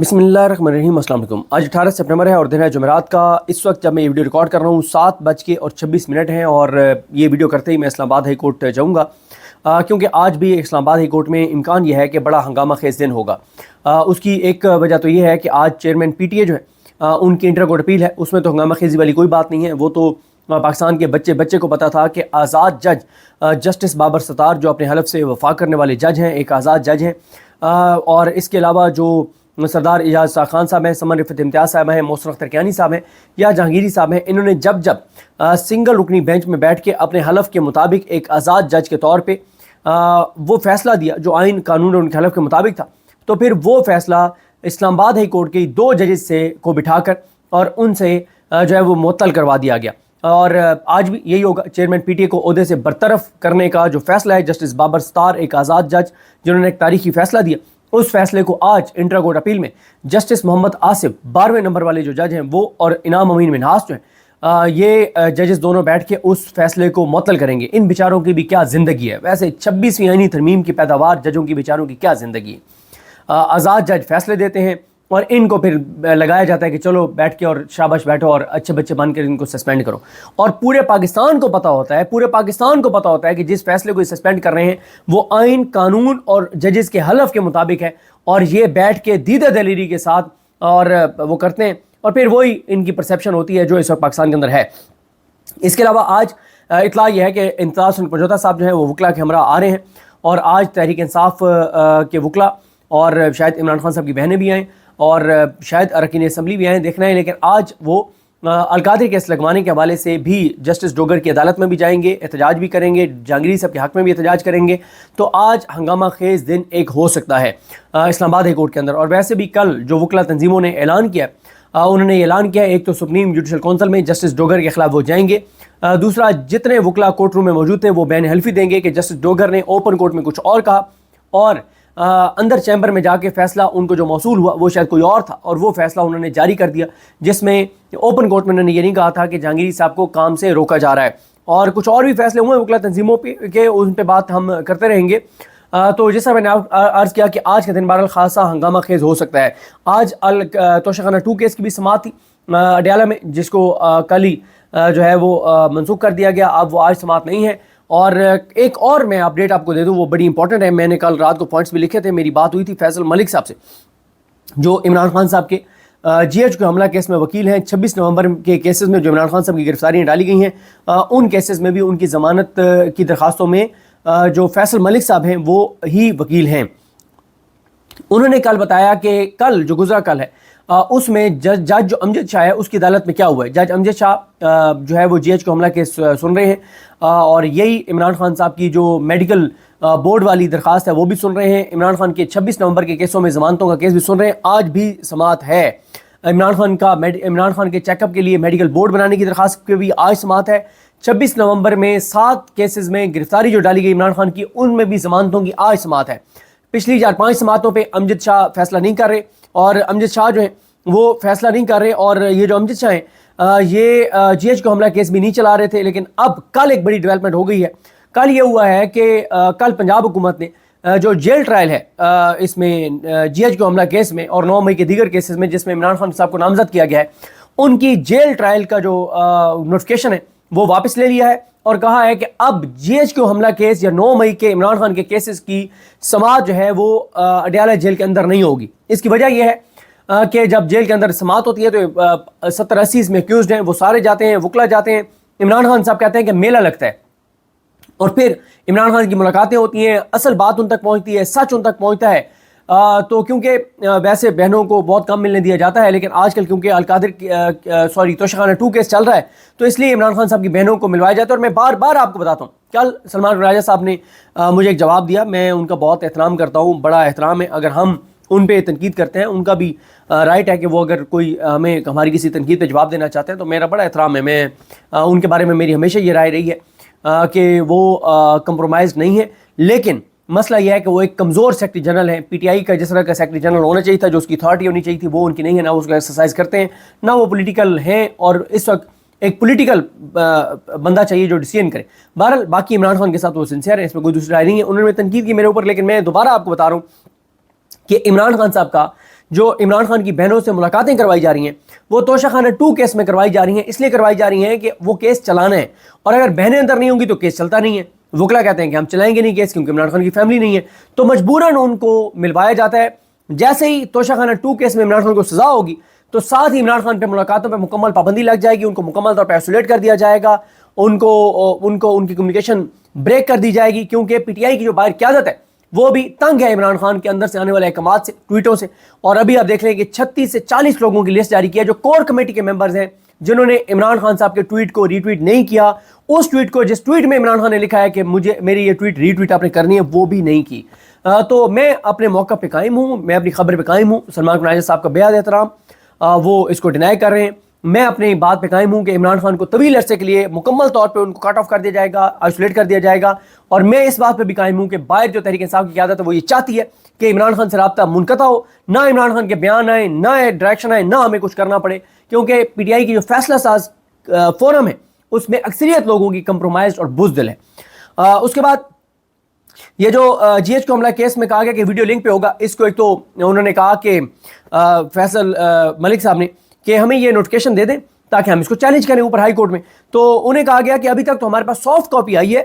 बिस्मिल्लाहिर्रहमानिर्रहीम। अस्सलाम वालेकुम। आज 18 सितंबर है और दिन है जुमेरात का। इस वक्त जब मैं ये वीडियो रिकॉर्ड कर रहा हूँ 7:26 हैं और ये वीडियो करते ही मैं इस्लामाबाद हाई कोर्ट जाऊँगा, क्योंकि आज भी इस्लामाबाद हाई कोर्ट में इम्कान यह है कि बड़ा हंगामा खेज दिन होगा। उसकी एक वजह तो ये है कि आज चेयरमैन PTA जो है उनकी इंटर कोर्ट अपील है, उसमें तो हंगामा खेजी वाली कोई बात नहीं है। वो तो पाकिस्तान के बच्चे को पता था कि आज़ाद जज जस्टिस बाबर सत्तार जो अपने हलफ से वफा करने वाले जज हैं, एक आज़ाद जज हैं। और इसके अलावा जो सरदार एजाज खान साहब हैं, समन रिफत इम्तियाज़ साहब हैं, मोहसिन अख्तर कियानी साहब हैं या जहांगीरी साहब हैं, इन्होंने जब सिंगल रुकनी बेंच में बैठ के अपने हलफ के मुताबिक एक आज़ाद जज के तौर पे वो फैसला दिया जो आइन कानून और उनके हलफ के मुताबिक था, तो फिर वो फैसला इस्लामाबाद हाई कोर्ट के 2 जजेस से को बिठाकर और उनसे जो है वो मुअत्तल करवा दिया गया। और आज भी यही होगा। चेयरमैन PTA को ओहदे से बरतरफ करने का जो फैसला है, जस्टिस बाबर सत्तार एक आज़ाद जज जिन्होंने एक तारीखी फैसला दिया, उस फैसले को आज इंटर कोर्ट अपील में जस्टिस मोहम्मद आसिफ 12वें नंबर वाले जो जज हैं वो और इनाम अमीन मिन्हास जो हैं ये जजेस दोनों बैठ के उस फैसले को मुअत्तल करेंगे। इन बेचारों की भी क्या ज़िंदगी है, वैसे 26वीं आईनी तरमीम की पैदावार जजों की बेचारों की क्या ज़िंदगी है। आज़ाद जज फैसले देते हैं और इनको फिर लगाया जाता है कि चलो बैठ के और शाबाश बैठो और अच्छे बच्चे बनकर इनको सस्पेंड करो। और पूरे पाकिस्तान को पता होता है कि जिस फैसले को सस्पेंड कर रहे हैं वो आइन कानून और जजेस के हलफ के मुताबिक है, और ये बैठ के दीदा दलीरी के साथ और वो करते हैं, और फिर वही इनकी परसेप्शन होती है जो इस वक्त पाकिस्तान के अंदर है। इसके अलावा आज इतला यह है कि इम्तियाज़ हुसैन पंजोता साहब जो है वो वकला के हमरा आ रहे हैं, और आज तहरीक इंसाफ के वकला और शायद इमरान खान साहब की बहनें भी आएँ और शायद अरकान असम्बली भी आए, देखना है। लेकिन आज वो अलकादरी केस लगवाने के हवाले से भी जस्टिस डोगर की अदालत में भी जाएंगे, एहतजाज भी करेंगे, जहांगीरी साहब के हक़ में भी एहतजाज करेंगे। तो आज हंगामा खेज दिन एक हो सकता है इस्लामाबाद हाई कोर्ट के अंदर। और वैसे भी कल जो वकला तंजीमों ने ऐलान किया, उन्होंने ऐलान किया, एक तो सुप्रीम जुडिशल कौंसिल में जस्टिस डोगर के खिलाफ वो जाएंगे, दूसरा जितने वकला कोर्ट रूम में मौजूद थे वो बैन हल्फी देंगे कि जस्टिस डोगर ने ओपन कोर्ट में कुछ और कहा, और अंदर चैम्बर में जाके फैसला उनको जो मौसूल हुआ वो शायद कोई और था, और वो फैसला उन्होंने जारी कर दिया जिसमें ओपन कोर्ट में उन्होंने ये नहीं कहा था कि जहांगीरी साहब को काम से रोका जा रहा है। और कुछ और भी फैसले हुए वकला तंजीमों के, उन पर बात हम करते रहेंगे। तो जैसा मैंने अर्ज़ किया कि आज के दिन बहरहाल खासा हंगामा खेज हो सकता है। आज तोशाखाना 2 केस की भी समाअत थी अडयाला में, जिसको कल ही जो है वो मनसूख कर दिया गया। अब वो आज समाअत नहीं है। और एक और मैं अपडेट आपको दे दूं, वो बड़ी इंपॉर्टेंट है। मैंने कल रात को पॉइंट्स भी लिखे थे। मेरी बात हुई थी फैसल मलिक साहब से जो इमरान खान साहब के GH हमला केस में वकील हैं। 26 नवंबर के केसेस में जो इमरान खान साहब की गिरफ्तारियाँ डाली गई हैं, उन केसेस में भी उनकी ज़मानत की दरख्वास्तों में जो फैसल मलिक साहब हैं वो ही वकील हैं। उन्होंने कल बताया कि कल जो गुजरा कल है उसमें जज जो अमजद शाह है उसकी अदालत में क्या हुआ है। जज अमजद शाह जो है वो GH हमला केस सुन रहे हैं, और यही इमरान खान साहब की जो मेडिकल बोर्ड वाली दरख्वास्त है वो भी सुन रहे हैं। इमरान खान के 26 नवंबर के केसों में ज़मानतों का केस भी सुन रहे हैं। आज भी समाअत है। इमरान खान के चेकअप के लिए मेडिकल बोर्ड बनाने की दरख्वास्त की भी आज समाअत है। 26 नवंबर में 7 केसेस में गिरफ्तारी जो डाली गई इमरान खान की, उनमें भी ज़मानतों की आज समाअत है। पिछली 4-5 समाअतों पर अमजद शाह फैसला नहीं कर रहे, और अमजद शाह जो है वो फैसला नहीं कर रहे, और ये जो अमजद शाह हैं ये GH हमला केस भी नहीं चला रहे थे। लेकिन अब कल एक बड़ी डेवलपमेंट हो गई है। कल ये हुआ है कि कल पंजाब हुकूमत ने जो जेल ट्रायल है इसमें GH हमला केस में और 9 मई के दीगर केसेस में जिसमें इमरान खान साहब को नामजद किया गया है, उनकी जेल ट्रायल का जो नोटिफिकेशन है वो वापस ले लिया है, और कहा है कि अब GH हमला केस या 9 मई के इमरान खान के केसेस की समाअत जो है वो अडयाला जेल के अंदर नहीं होगी। इसकी वजह यह है कि जब जेल के अंदर समाअत होती है तो 70-80 इसमें एक्यूज्ड हैं, वो सारे जाते हैं, वकला जाते हैं। इमरान खान साहब कहते हैं कि मेला लगता है, और फिर इमरान खान की मुलाकातें होती हैं, असल बात उन तक पहुंचती है, सच उन तक पहुंचता है। तो क्योंकि वैसे बहनों को बहुत कम मिलने दिया जाता है, लेकिन आजकल क्योंकि तोशाखाना 2 केस चल रहा है तो इसलिए इमरान खान साहब की बहनों को मिलवाया जाता है। और मैं बार बार आपको बताता हूँ, कल सलमान राजा साहब ने मुझे एक जवाब दिया। मैं उनका बहुत एहतराम करता हूँ, बड़ा एहतराम है। अगर हम उन पे तनकीद करते हैं, उनका भी राइट है कि वो अगर कोई हमें हमारी किसी तनकीद पे जवाब देना चाहते हैं तो मेरा बड़ा एहतराम है। मैं उनके बारे में मेरी हमेशा ये राय रही है कि वो कंप्रोमाइज़ नहीं है। लेकिन मसला यह है कि वो एक कमज़ोर सेक्रेटरी जनरल है। PTI का जिस तरह का सेक्रेटरी जनरल होना चाहिए था, जो उसकी अथॉरिटी होनी चाहिए थी, वो उनकी नहीं है। ना वो उसका एक्सरसाइज करते हैं, ना वो पॉलिटिकल हैं, और इस वक्त एक पॉलिटिकल बंदा चाहिए जो डिसीजन करे। बहरहाल बाकी इमरान खान के साथ वो सिंसियर है, इसमें कोई दूसरी राय नहीं है। उन्होंने तनकीद की मेरे ऊपर, लेकिन मैं दोबारा आपको बता रहा हूँ कि इमरान खान साहब का जो इमरान खान की बहनों से मुलाकातें करवाई जा रही हैं वो तोशाखाना 2 केस में करवाई जा रही हैं, इसलिए करवाई जा रही हैं कि वो केस चलाना है, और अगर बहनें अंदर नहीं होंगी तो केस चलता नहीं है। वकला कहते हैं कि हम चलाएंगे नहीं केस क्योंकि इमरान खान की फैमिली नहीं है, तो मजबूरन उनको मिलवाया जाता है। जैसे ही तोशाखाना 2 केस में इमरान खान को सजा होगी तो साथ ही इमरान खान पे मुलाकातों पे मुकम्मल पाबंदी लग जाएगी, उनको मुकम्मल तौर पर आइसोलेट कर दिया जाएगा, उनकी कम्युनिकेशन ब्रेक कर दी जाएगी, क्योंकि पीटीआई की जो बाहर क़यादत है वो भी तंग है इमरान खान के अंदर से आने वाले अहकामात से, ट्वीटों से। और अभी आप देख लें कि 36 से 40 लोगों की लिस्ट जारी किया जो कोर कमेटी के मेंबर्स हैं, जिन्होंने इमरान खान साहब के ट्वीट को रीट्वीट नहीं किया। उस ट्वीट को जिस ट्वीट में इमरान खान ने लिखा है कि मेरी ये ट्वीट रीट्वीट आपने करनी है, वो भी नहीं की। तो मैं अपने मौका पे कायम हूँ, मैं अपनी खबर पे कायम हूँ। सलमान कुरैशी साहब का बेहद एहतराम, वो इसको डिनाई कर रहे हैं। मैं अपनी बात पे कायम हूँ कि इमरान खान को तवील अरसे के लिए मुकम्मल तौर पे उनको कट ऑफ कर दिया जाएगा, आइसोलेट कर दिया जाएगा। और मैं इस बात पे भी कायम हूँ कि बाहर जो तहरीक इंसाफ की क़यादत है वो ये चाहती है कि इमरान खान से रब्ता मुनक़ता हो, ना इमरान खान के बयान आए, ना डायरेक्शन आए, ना हमें कुछ करना पड़े, क्योंकि पीटीआई की जो फैसला साज फोरम है उसमें अक्सरियत लोगों की कंप्रोमाइज और बुज़दिल है। उसके बाद ये जो जीएचक्यू हमला केस में कहा गया कि वीडियो लिंक पे होगा, इसको एक तो उन्होंने कहा कि फैसल मलिक साहब ने कि हमें ये नोटिफिकेशन दे दें ताकि हम इसको चैलेंज करें ऊपर हाई कोर्ट में। तो उन्हें कहा गया कि अभी तक तो हमारे पास सॉफ्ट कॉपी आई है,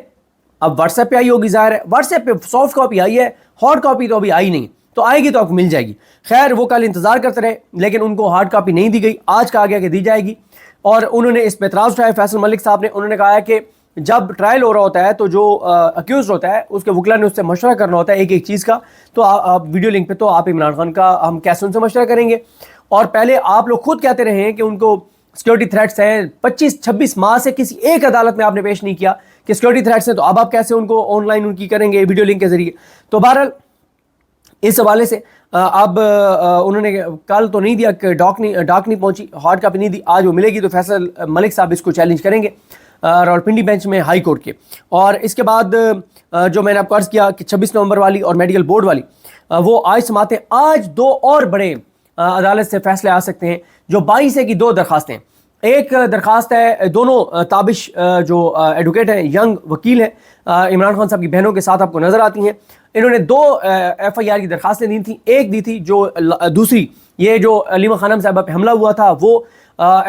अब व्हाट्सएप पे आई होगी, ज़ाहिर है व्हाट्सएप पे सॉफ्ट कॉपी आई है, हार्ड कॉपी तो अभी आई नहीं, तो आएगी तो आपको मिल जाएगी। खैर वो कल इंतजार करते रहे, लेकिन उनको हार्ड कॉपी नहीं दी गई। आज कहा गया कि दी जाएगी, और उन्होंने इस पर एतराज़ उठाया फैसल मलिक साहब ने। उन्होंने कहा है कि जब ट्रायल हो रहा होता है तो जो अक्यूज होता है उसके वकला ने उससे मशवरा करना होता है एक एक चीज़ का, तो आप वीडियो लिंक पे तो आप इमरान खान का हम कैसे उनसे मशवरा करेंगे। और पहले आप लोग खुद कहते रहे हैं कि उनको सिक्योरिटी थ्रेट्स हैं, 25-26 माह से किसी एक अदालत में आपने पेश नहीं किया कि सिक्योरिटी थ्रेट्स हैं, तो अब आप कैसे उनको ऑनलाइन उनकी करेंगे वीडियो लिंक के जरिए। तो बहरहाल इस हवाले से अब उन्होंने कल तो नहीं दिया कि डाक नहीं पहुंची, हार्ड कॉपी नहीं दी, आज वो मिलेगी तो फैसल मलिक साहब इसको चैलेंज करेंगे रावलपिंडी बेंच में हाई कोर्ट के। और इसके बाद जो मैंने आपको अर्ज़ किया कि 26 नवंबर वाली और मेडिकल बोर्ड वाली वो आज समाते, आज 2 और बड़े अदालत से फैसले आ सकते हैं। जो 22 है की 2 दरखास्तें, एक दरखास्त है दोनों ताबिश जो एडवोकेट हैं, यंग वकील हैं, इमरान खान साहब की बहनों के साथ आपको नज़र आती हैं। इन्होंने 2 FIR की दरखास्तें दी थी, एक दी थी जो दूसरी ये जो अलीमा खानम साहबा पे हमला हुआ था वो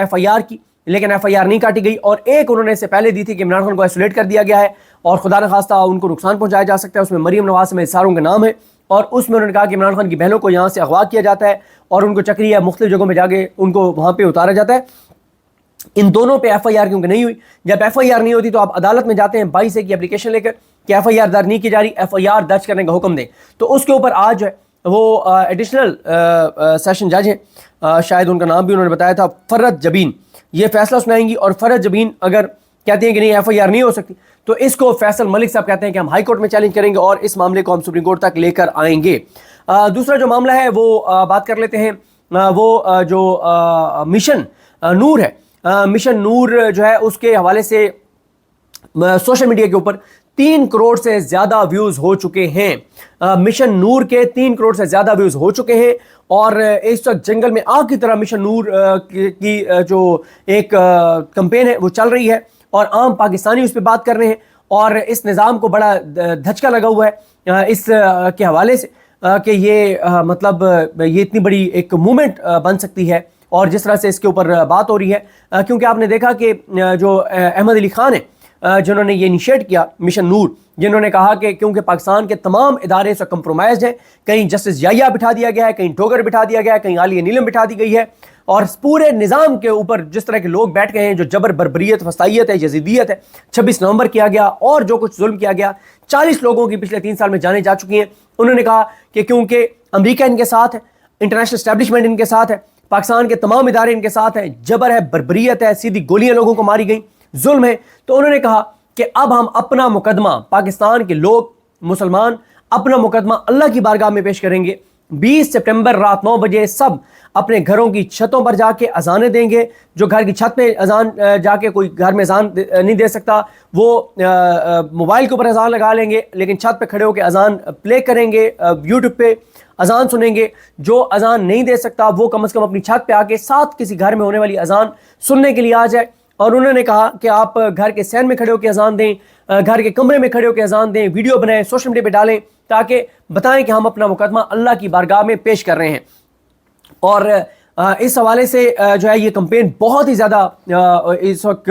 FIR की, लेकिन FIR नहीं काटी गई। और एक उन्होंने इससे पहले दी थी कि इमरान खान को आइसोलेट कर दिया गया है और खुदा न खास्ता उनको नुकसान पहुंचाया जा सकता है, उसमें मरीम नवाज में सारों का नाम है। और उसमें उन्होंने कहा कि इमरान खान की बहनों को यहाँ से अगवा किया जाता है और उनको चक्री या मुख्तलिफ जगहों में जाके उनको वहाँ पे उतारा जाता है। इन दोनों पे FIR क्योंकि नहीं हुई, जब FIR नहीं होती तो आप अदालत में जाते हैं 22 की एप्लीकेशन लेकर कि FIR दर्ज नहीं की जा रही, FIR दर्ज करने का हुक्म दें। तो उसके ऊपर आज वो एडिशनल सेशन जज हैं, शायद उनका नाम भी उन्होंने बताया था, फरत जबीन, ये फैसला सुनाएंगी। और फरत जबीन अगर कहते हैं कि नहीं FIR नहीं हो सकती, तो इसको फैसल मलिक साहब कहते हैं कि हम हाई कोर्ट में चैलेंज करेंगे और इस मामले को हम सुप्रीम कोर्ट तक लेकर आएंगे। दूसरा जो मामला है वो बात कर लेते हैं, वो जो मिशन नूर है, मिशन नूर जो है उसके हवाले से सोशल मीडिया के ऊपर 3 करोड़ से ज़्यादा व्यूज़ हो चुके हैं। मिशन नूर के 3 करोड़ से ज़्यादा व्यूज़ हो चुके हैं। और इस वक्त जंगल में आग की तरह मिशन नूर की जो एक कैंपेन है वो चल रही है और आम पाकिस्तानी उस पर बात कर रहे हैं। और इस निज़ाम को बड़ा धचका लगा हुआ है इस के हवाले से कि ये मतलब ये इतनी बड़ी एक मूवमेंट बन सकती है। और जिस तरह से इसके ऊपर बात हो रही है, क्योंकि आपने देखा कि जो अहमद अली खान है जिन्होंने ये इनिशिएट किया मिशन नूर, जिन्होंने कहा कि क्योंकि पाकिस्तान के तमाम इदारे से कंप्रोमाइज हैं, कहीं जस्टिस याया बिठा दिया गया है, कहीं डोगर बिठा दिया गया है, कहीं आलिया नीलम बिठा दी गई है, और पूरे निज़ाम के ऊपर जिस तरह के लोग बैठ गए हैं, जो जबर बर्बरियत वसाइयत है, यजीदियत है, 26 नवंबर किया गया और जो कुछ जुल्म किया गया, 40 लोगों की पिछले 3 साल में जाने जा चुकी हैं। उन्होंने कहा कि क्योंकि अमेरिका इनके साथ है, इंटरनेशनल एस्टैब्लिशमेंट इनके साथ है, पाकिस्तान के तमाम इदारे इनके साथ हैं, जबर है, बर्बरियत है, सीधी गोलियां लोगों को मारी गई, जुल्म है। तो उन्होंने कहा कि अब हम अपना मुकदमा, पाकिस्तान के लोग मुसलमान अपना मुकदमा अल्लाह की बारगाह में पेश करेंगे। 20 सितंबर रात 9 बजे सब अपने घरों की छतों पर जाके अजानें देंगे। जो घर की छत पे अजान जाके कोई घर में अजान नहीं दे सकता, वो मोबाइल के ऊपर अजान लगा लेंगे, लेकिन छत पे खड़े होकर अजान प्ले करेंगे, यूट्यूब पे अजान सुनेंगे। जो अजान नहीं दे सकता वो कम से कम अपनी छत पे आके साथ किसी घर में होने वाली अजान सुनने के लिए आ जाए। और उन्होंने कहा कि आप घर के सैन में खड़े होकर अजान दें, घर के कमरे में खड़े होकर अजान दें, वीडियो बनाएं, सोशल मीडिया पे डालें, ताकि बताएं कि हम अपना मुकदमा अल्लाह की बारगाह में पेश कर रहे हैं। اور اس حوالے سے جو ہے یہ کمپین بہت ہی زیادہ اس وقت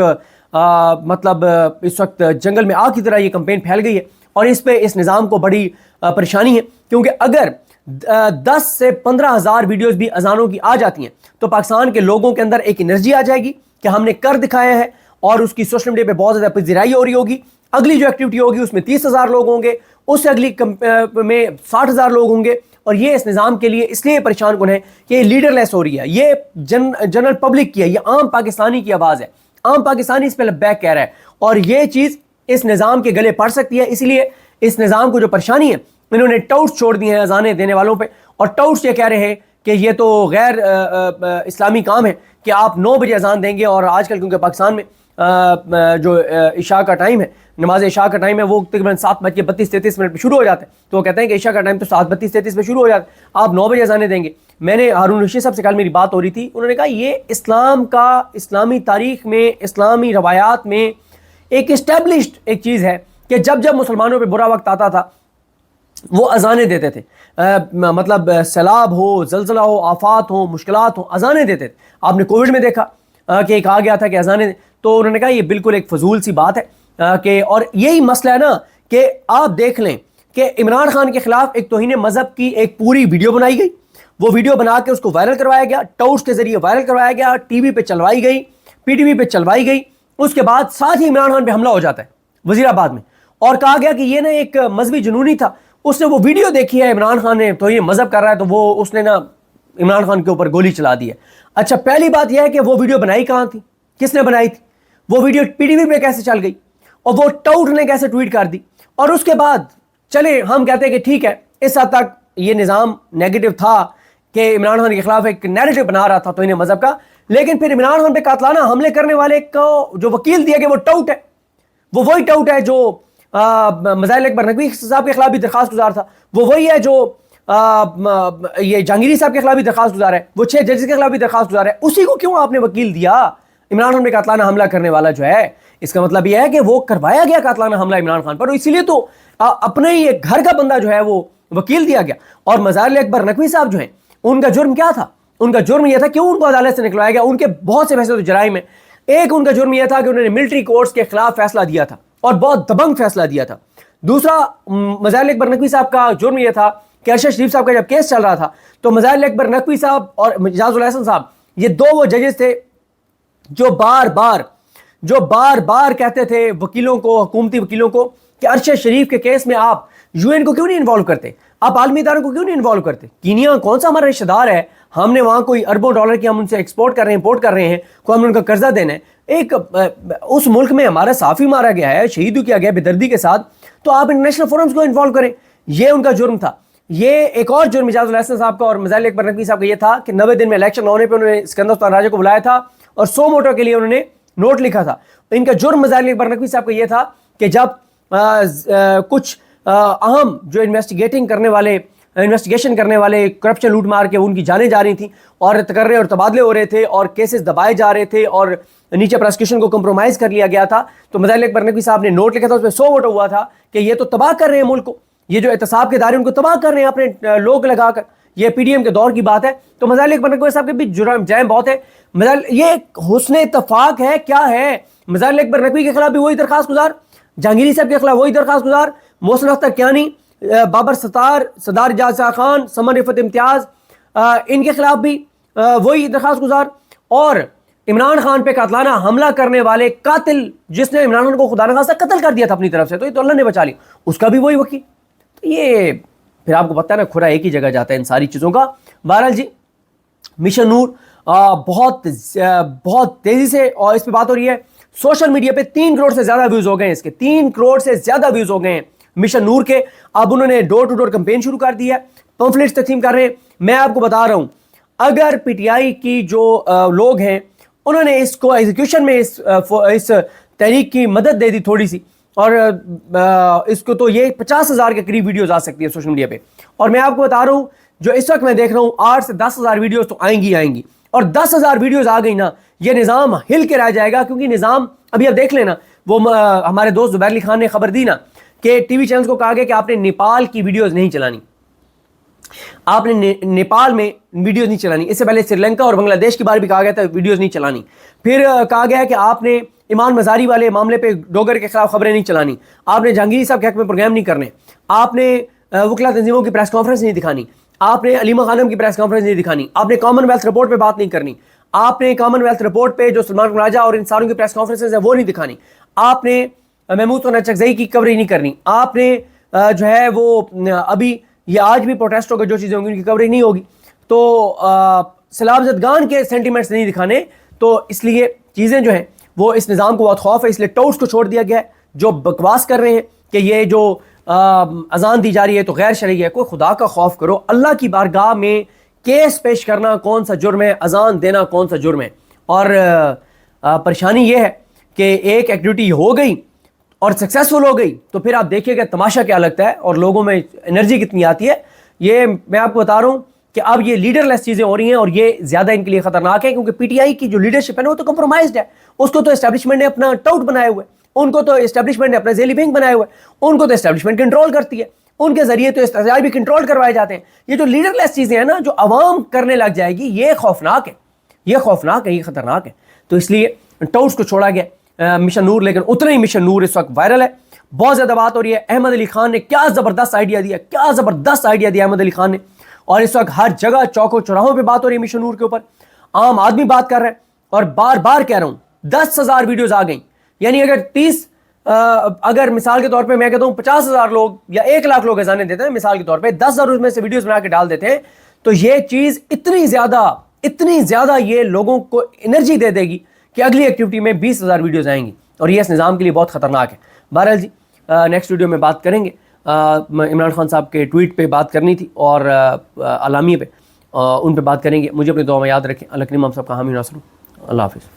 مطلب اس وقت جنگل میں آگ کی طرح یہ کمپین پھیل گئی ہے، اور اس پہ اس نظام کو بڑی پریشانی ہے، کیونکہ اگر 10 سے 15 ہزار ویڈیوز بھی اذانوں کی آ جاتی ہیں تو پاکستان کے لوگوں کے اندر ایک انرجی آ جائے گی کہ ہم نے کر دکھایا ہے، اور اس کی سوشل میڈیا پہ بہت زیادہ پذیرائی ہو رہی ہوگی. اگلی جو ایکٹیویٹی ہوگی اس میں 30,000 لوگ ہوں گے، اس سے اگلی میں 60,000 لوگ ہوں گے، اور یہ اس نظام کے لیے اس لیے پریشان کن ہے کہ یہ لیڈر لیس ہو رہی ہے. یہ جنرل پبلک کی ہے، یہ عام پاکستانی کی آواز ہے، عام پاکستانی اس پہ لبیک کہہ رہا ہے، اور یہ چیز اس نظام کے گلے پڑ سکتی ہے. اس لیے اس نظام کو جو پریشانی ہے، انہوں نے ٹاؤٹس چھوڑ دی ہیں اذانیں دینے والوں پہ، اور ٹاؤٹس یہ کہہ رہے ہیں کہ یہ تو غیر اسلامی کام ہے کہ آپ 9 بجے اذان دیں گے، اور آج کل کیونکہ پاکستان میں جو عشاء کا ٹائم ہے، نماز عشاء کا ٹائم ہے، وہ تقریباً 7:32-33 پہ شروع ہو جاتا ہے، تو وہ کہتے ہیں کہ عشاء کا ٹائم تو 7:32-33 پہ شروع ہو جاتا ہے، آپ 9 بجے اذانیں دیں گے. میں نے ہارون رشید صاحب سے کل میری بات ہو رہی تھی، انہوں نے کہا یہ اسلام کا، اسلامی تاریخ میں، اسلامی روایات میں ایک اسٹیبلشڈ ایک چیز ہے کہ جب جب مسلمانوں پہ برا وقت آتا تھا وہ اذانیں دیتے تھے. مطلب سیلاب ہو، زلزلہ ہو، آفات ہو، مشکلات ہو، اذانیں دیتے تھے. آپ نے کووڈ میں دیکھا کہ ایک آ گیا تھا کہ اذانیں، تو انہوں نے کہا یہ بالکل ایک فضول سی بات ہے کہ، اور یہی مسئلہ ہے نا کہ آپ دیکھ لیں کہ عمران خان کے خلاف ایک توہین مذہب کی ایک پوری ویڈیو بنائی گئی، وہ ویڈیو بنا کے اس کو وائرل کروایا گیا، ٹاؤٹس کے ذریعے وائرل کروایا گیا، ٹی وی پہ چلوائی گئی، پی ٹی وی پہ چلوائی گئی. اس کے بعد ساتھ ہی عمران خان پہ حملہ ہو جاتا ہے وزیر آباد میں، اور کہا گیا کہ یہ نا ایک مذہبی جنونی تھا، اس نے وہ ویڈیو دیکھی ہے عمران خان نے تو یہ مذہب کر رہا ہے، تو وہ اس نے نا عمران خان کے اوپر گولی چلا دی ہے. اچھا پہلی بات یہ ہے کہ وہ ویڈیو بنائی کہاں تھی، کس نے بنائی تھی، وہ ویڈیو پی ٹی وی پہ کیسے چل گئی، اور وہ ٹاؤٹ نے کیسے ٹویٹ کر دی. اور اس کے بعد چلے ہم کہتے ہیں کہ ٹھیک ہے اس حد تک یہ نظام نیگیٹو تھا کہ عمران خان کے خلاف ایک نیریٹو بنا رہا تھا توہین مذہب کا، لیکن پھر عمران خان پہ قاتلانہ حملے کرنے والے کو جو وکیل دیا کہ وہ ٹاؤٹ ہے، وہ وہی ٹاؤٹ ہے جو مظاہر اکبر نقوی صاحب کے خلاف بھی درخواست گزار تھا، وہ وہی ہے جو یہ جہانگیری صاحب کے خلاف بھی درخواست گزار ہے، وہ 6 ججز کے خلاف بھی درخواست گزار ہے. اسی کو کیوں آپ نے وکیل دیا عمران خان پہ قاتلانہ حملہ کرنے والا جو ہے؟ اس کا مطلب یہ ہے کہ وہ کروایا گیا قاتلانہ حملہ عمران خان پر، اسی لیے تو اپنے ہی ایک گھر کا بندہ جو ہے وہ وکیل دیا گیا. اور مظاہر اکبر نقوی صاحب جو ہیں ان کا جرم کیا تھا؟ ان کا جرم یہ تھا کہ ان کو عدالت سے نکلوایا گیا. ان کے بہت سے ویسے تو جرائم ہیں، ایک ان کا جرم یہ تھا کہ انہوں نے ملٹری کورٹس کے خلاف فیصلہ دیا تھا اور بہت دبنگ فیصلہ دیا تھا. دوسرا مظاہر اکبر نقوی صاحب کا جرم یہ تھا کہ ارشد شریف صاحب کا جب کیس چل رہا تھا تو مظاہر اکبر نقوی صاحب اور اعجاز الحسن صاحب، یہ دو وہ ججز تھے جو بار بار کہتے تھے وکیلوں کو، حکومتی وکیلوں کو، کہ ارشد شریف کے کیس میں آپ یو این کو کیوں نہیں انوالو کرتے، آپ عالمی اداروں کو کیوں نہیں انوالو کرتے. کینیا کون سا ہمارا رشتہ دار ہے، ہم نے وہاں کوئی اربوں ڈالر کی ہم ان سے ایکسپورٹ کر رہے ہیں، امپورٹ کر رہے ہیں، کوئی ہم نے ان کا قرضہ دینا ہے. ایک اس ملک میں ہمارا صحافی مارا گیا ہے، شہید کیا گیا بے دردی کے ساتھ، تو آپ انٹرنیشنل فورمز کو انوالو کریں. یہ ان کا جرم تھا. یہ ایک اور جرم اعجاز الحسن صاحب کا اور مظاہر اکبر نقوی صاحب کا یہ تھا کہ 90 دن میں الیکشن نہ ہونے پہ انہوں نے اسکندر سلطان راجہ کو بلایا تھا اور 100 ووٹوں کے لیے انہوں نے نوٹ لکھا تھا. ان کا جرم مظاہر اکبر نقوی صاحب کا یہ تھا کہ جب کچھ اہم جو انویسٹیگیشن کرنے والے کرپشن لوٹ مار کے ان کی جانیں جا رہی تھیں اور تقرر اور تبادلے ہو رہے تھے اور کیسز دبائے جا رہے تھے اور نیچے پروسیکیوشن کو کمپرومائز کر لیا گیا تھا، تو مظاہر اکبر نقوی صاحب نے نوٹ لکھا تھا، اس پہ 100 ووٹ ہوا تھا کہ یہ تو تباہ کر رہے ہیں ملک کو، یہ جو احتساب کے ادارے ان کو تباہ کر رہے ہیں اپنے لوگ لگا کر. یہ پی ڈی ایم کے دور کی بات ہے. تو مظاہر اکبر نقوی صاحب کے بھی جرم بہت ہے. یہ حسن اتفاق ہے کیا ہے، مظاہر اکبر نقوی کے خلاف بھی وہی درخواست گزار، جہانگیری صاحب کے خلاف وہی درخواست گزار، محسن اختر کیانی، بابر ستار، سردار اعجاز خان، سمن رفعت امتیاز، ان کے خلاف بھی وہی درخواست گزار، اور عمران خان پہ قاتلانہ حملہ کرنے والے قاتل جس نے عمران خان کو خدا نخواستہ قتل کر دیا تھا اپنی طرف سے، تو یہ تو اللہ نے بچا لیا، اس کا بھی وہی وکیل. تو یہ پھر آپ کو پتہ ہے نا کھرا ایک ہی جگہ جاتا ہے ان ساری چیزوں کا. بہرحال جی مشن نور بہت تیزی سے اور اس پہ بات ہو رہی ہے. سوشل میڈیا پہ 3 کروڑ سے زیادہ ویوز ہو گئے ہیں، اس کے 3 کروڑ سے زیادہ ویوز ہو گئے ہیں مشن نور کے. اب انہوں نے ڈور ٹو ڈور کمپین شروع کر دی ہے، پمفلیٹس تقسیم کر رہے ہیں. میں آپ کو بتا رہا ہوں اگر پی ٹی آئی کی جو لوگ ہیں انہوں نے اس کو ایگزیکیوشن میں اس تحریک کی مدد دے دی تھوڑی سی، اور اس کو تو یہ 50,000 کے قریب ویڈیوز آ سکتی ہے سوشل میڈیا پہ. اور میں آپ کو بتا رہا ہوں جو اس وقت میں دیکھ رہا ہوں 8 سے 10,000 ویڈیوز تو آئیں گی، اور 10,000 ویڈیوز آ گئی نا یہ نظام ہل کے رہ جائے گا. کیونکہ نظام ابھی آپ دیکھ لینا، وہ ہمارے دوست زبیر علی خان نے خبر دی نا کہ ٹی وی چینلز کو کہا گیا کہ آپ نے نیپال کی ویڈیوز نہیں چلانی. آپ نے نیپال میں ویڈیوز نہیں چلانی. اس سے پہلے سری لنکا اور بنگلہ دیش کی بار بھی کہا گیا تھا ویڈیوز نہیں چلانی. پھر کہا گیا ہے کہ آپ نے ایمان مزاری والے معاملے پہ ڈوگر کے خلاف خبریں نہیں چلانی. آپ نے جہانگیر صاحب کے حق میں پروگرام نہیں کرنے. آپ نے وکلا تنظیموں کی پریس کانفرنس نہیں دکھانی. آپ نے علیمہ خانم کی پریس کانفرنس نہیں دکھانی. آپ نے کامن ویلتھ رپورٹ پہ بات نہیں کرنی. آپ نے کامن ویلتھ رپورٹ پہ جو سلمان راجہ اور ان ساروں کی پریس کانفرنسز ہیں وہ نہیں دکھانی. آپ نے محمود سونا چکزئی کی کوریج نہیں کرنی. آپ نے جو ہے وہ ابھی یہ آج بھی پروٹیسٹ ہوگا جو چیزیں ہوں گی ان کی کوریج نہیں ہوگی. تو سیلاب زدگان کے سینٹیمنٹس نہیں دکھانے. تو اس لیے چیزیں جو ہیں وہ اس نظام کو بہت خوف ہے, اس لیے ٹوٹس کو چھوڑ دیا گیا ہے. جو بکواس کر رہے ہیں کہ یہ جو اذان دی جا رہی ہے تو غیر شرعی ہے, کوئی خدا کا خوف کرو. اللہ کی بارگاہ میں کیس پیش کرنا کون سا جرم ہے, اذان دینا کون سا جرم ہے. اور پریشانی یہ ہے کہ ایک ایکٹیویٹی ہو گئی اور سکسیسفل ہو گئی تو پھر آپ دیکھیے گا تماشا کیا لگتا ہے اور لوگوں میں انرجی کتنی آتی ہے. یہ میں آپ کو بتا رہا ہوں کہ اب یہ لیڈر لیس چیزیں ہو رہی ہیں اور یہ زیادہ ان کے لیے خطرناک ہے, کیونکہ پی ٹی آئی کی جو لیڈرشپ ہے نا وہ تو کمپرومائزڈ ہے. اس کو تو اسٹیبلشمنٹ نے اپنا ٹاؤٹ بنائے ہوئے, ان کو تو اسٹیبلشمنٹ نے اپنا ذیلی ونگ بنائے ہوئے, ان کو تو اسٹیبلشمنٹ کنٹرول کرتی ہے, ان کے ذریعے تو احتجاج بھی کنٹرول کروائے جاتے ہیں. یہ جو لیڈر لیس چیزیں ہیں نا جو عوام کرنے لگ جائے گی, یہ خوفناک ہے, یہ خوفناک ہے, یہ خطرناک ہے. تو اس لیے ٹاؤٹس کو چھوڑا گیا مشن نور, لیکن اتنا ہی مشن نور اس وقت وائرل ہے. بہت زیادہ بات ہو رہی ہے. احمد علی خان نے کیا زبردست آئیڈیا دیا, کیا زبردست آئیڈیا دیا احمد علی خان نے, اور اس وقت ہر جگہ چوکوں چوراہوں پہ بات ہو رہی ہے مشن نور کے اوپر. عام آدمی بات کر رہے ہیں اور بار بار کہہ رہا ہوں 10,000 ویڈیوز آ گئیں. یعنی اگر مثال کے طور پہ میں کہتا ہوں 50,000 لوگ یا 1,00,000 لوگ اذانیں دیتے ہیں, مثال کے طور پہ 10,000 اس میں سے ویڈیوز بنا کے ڈال دیتے ہیں, تو یہ چیز اتنی زیادہ یہ لوگوں کو انرجی دے دے گی کہ اگلی ایکٹیویٹی میں 20,000 ویڈیوز آئیں گی, اور یہ اس نظام کے لیے بہت خطرناک ہے. بہرحال جی نیکسٹ ویڈیو میں بات کریں گے. عمران خان صاحب کے ٹویٹ پہ بات کرنی تھی اور اعلامیے پہ, ان پہ بات کریں گے. مجھے اپنی دعا میں یاد رکھیں. اللہ کریم ہم سب کا حامی ناصر ہوں. اللہ حافظ.